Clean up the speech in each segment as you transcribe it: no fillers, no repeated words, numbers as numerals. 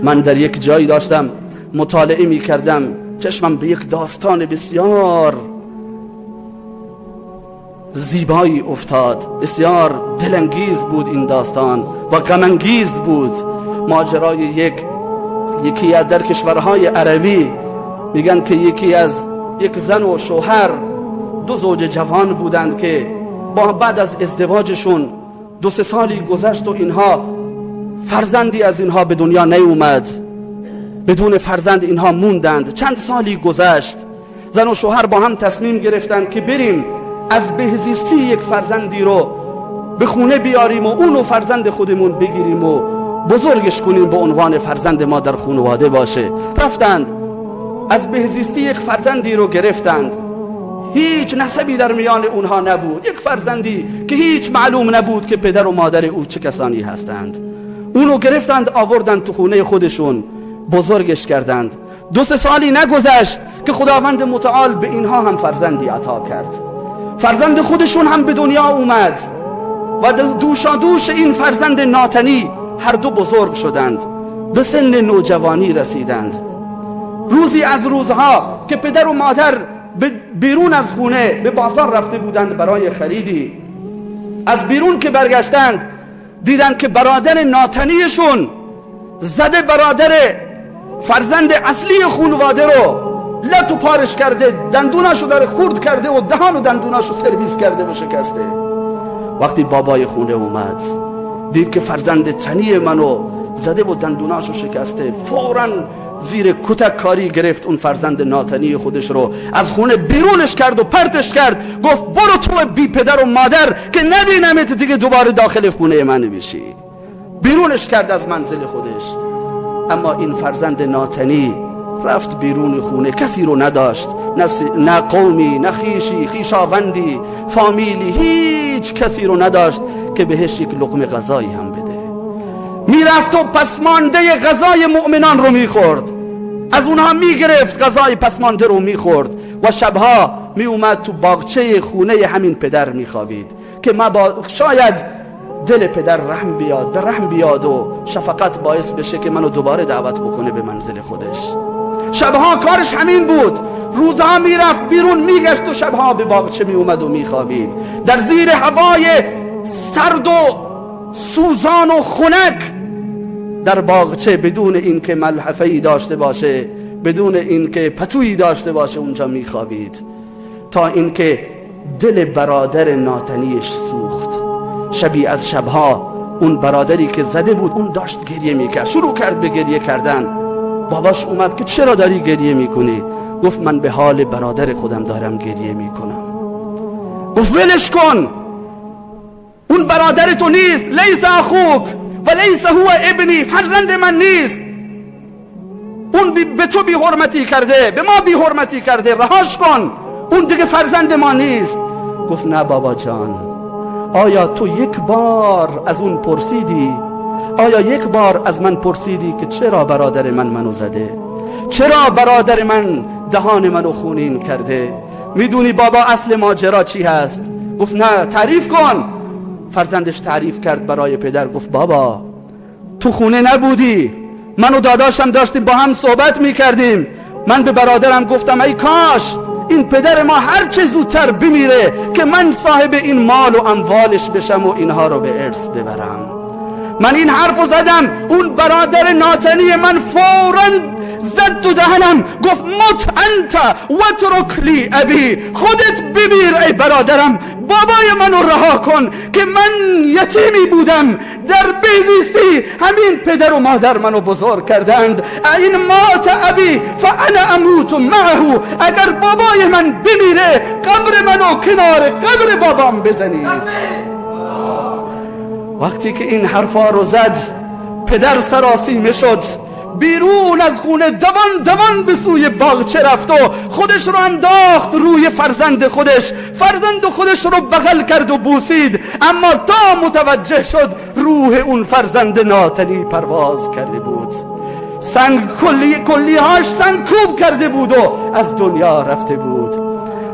من در یک جایی داشتم مطالعه می کردم، چشمم به یک داستان بسیار زیبایی افتاد. بسیار دلانگیز بود این داستان و غم‌انگیز بود. ماجرای یکی از در کشورهای عربی میگن که یک زن و شوهر، دو زوج جوان بودند که بعد از ازدواجشون 2-3 سالی گذشت و اینها فرزندی از اینها به دنیا نیومد. بدون فرزند اینها موندند. چند سالی گذشت، زن و شوهر با هم تصمیم گرفتند که بریم از بهزیستی یک فرزندی رو به خونه بیاریم و اونو فرزند خودمون بگیریم و بزرگش کنیم به عنوان فرزند ما در خانواده باشه. رفتند از بهزیستی یک فرزندی رو گرفتند. هیچ نسبی در میان اونها نبود، یک فرزندی که هیچ معلوم نبود که پدر و مادر او چه کسانی هستند. اونو گرفتند آوردند تو خونه خودشون، بزرگش کردند. 2-3 سالی نگذشت که خداوند متعال به اینها هم فرزندی عطا کرد. فرزند خودشون هم به دنیا اومد و دوشادوش این فرزند ناتنی هر دو بزرگ شدند، به سن نوجوانی رسیدند. روزی از روزها که پدر و مادر بیرون از خونه به بازار رفته بودند برای خریدی، از بیرون که برگشتند دیدند که برادر ناتنیشون زده برادر فرزند اصلی خانواده رو لط و پارش کرده، دندوناشو داره خورد کرده و دهان و دندوناشو سرویس کرده و شکسته. وقتی بابای خونه اومد دید که فرزند تنی منو زده و دندوناشو شکسته، فوراً زیر کتک کاری گرفت اون فرزند ناتنی خودش رو از خونه بیرونش کرد و پرتش کرد. گفت برو تو بی پدر و مادر که نبینمت دیگه دوباره داخل خونه من بشی. بیرونش کرد از منزل خودش. اما این فرزند ناتنی رفت بیرون خونه، کسی رو نداشت، نه قومی، نه خیشی، خیشاوندی، فامیلی، هیچ کسی رو نداشت که بهش یک لقمه غذایی هم بده. میرفت و پسمانده غذای مؤمنان رو میخورد، از اونها میگرفت غذای پسمانده رو میخورد و شبها میومد تو باغچه خونه همین پدر میخوابید که شاید دل پدر رحم بیاد و شفقت باعث بشه که منو دوباره دعوت بکنه به منزل خودش. شبها کارش همین بود، روزها میرفت بیرون میگشت و شبها به باغچه میومد و میخوابید در زیر هوای سرد و سوزان و خنک در باغچه، بدون اینکه ملحفه‌ای داشته باشه، بدون اینکه پتویی داشته باشه اونجا میخوابید، تا اینکه دل برادر ناتنیش سوخت. شبی از شبها اون برادری که زده بود اون داشت گریه میکرد، شروع کرد به گریه کردن. باباش اومد که چرا داری گریه میکنی؟ گفت من به حال برادر خودم دارم گریه میکنم. گفت ولش کن، اون برادر تو نیست، لیس اخوک و لیس هو ابنی، فرزند من نیست. اون به تو بی حرمتی کرده، به ما بی حرمتی کرده، رهاش کن، اون دیگه فرزند ما نیست. گفت نه بابا جان، آیا تو یک بار از اون پرسیدی؟ آیا یک بار از من پرسیدی که چرا برادر من منو زده؟ چرا برادر من دهان منو خونین کرده؟ میدونی بابا اصل ماجرا چی هست؟ گفت نه، تعریف کن. فرزندش تعریف کرد برای پدر. گفت بابا تو خونه نبودی، من و داداشم داشتیم با هم صحبت میکردیم. من به برادرم گفتم ای کاش این پدر ما هر چه زودتر بمیره که من صاحب این مال و اموالش بشم و اینها رو به ارث ببرم. من این حرفو زدم، اون برادر ناتنی من فوراً زد تو دهنم، گفت مت انت و ترک لی ابی، خودت بمیر ای برادرم، بابای منو رها کن که من یتیمی بودم، در بهزیستی همین پدر و مادر منو بزرگ کردند. این مات ابی فانا اموت معه، اگر بابای من بمیره قبر منو کنار قبر بابام بزنید. وقتی که این حرفا رو زد پدر سراسیمه شد، بیرون از خونه دوان به سوی باغچه رفت و خودش رو انداخت روی فرزند خودش رو بغل کرد و بوسید. اما تا متوجه شد روح اون فرزند ناتنی پرواز کرده بود، کلیهاش سنگکوب کرده بود و از دنیا رفته بود.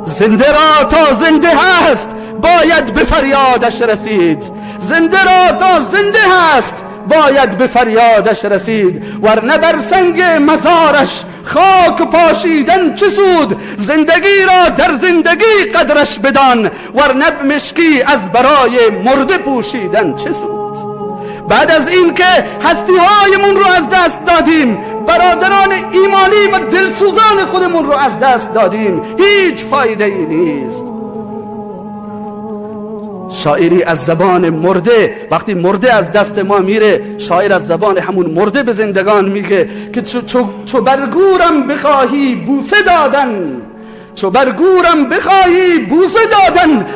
زنده را تا زنده هست باید به فریادش رسید، زنده را تا زنده هست باید به فریادش رسید، ورنه بر سنگ مزارش خاک پاشیدن چه سود؟ زندگی را در زندگی قدرش بدان، ورنه مشکی از برای مرده پوشیدن چه سود؟ بعد از این که هستی هایمون رو از دست دادیم، برادران ایمانی و دلسوزان خودمون رو از دست دادیم، هیچ فایده ای نیست. شاعری از زبان مرده، وقتی مرده از دست ما میره، شاعر از زبان همون مرده به زندگان میگه که چو برگورم بخواهی بوسه دادن، چو برگورم بخواهی بوسه دادن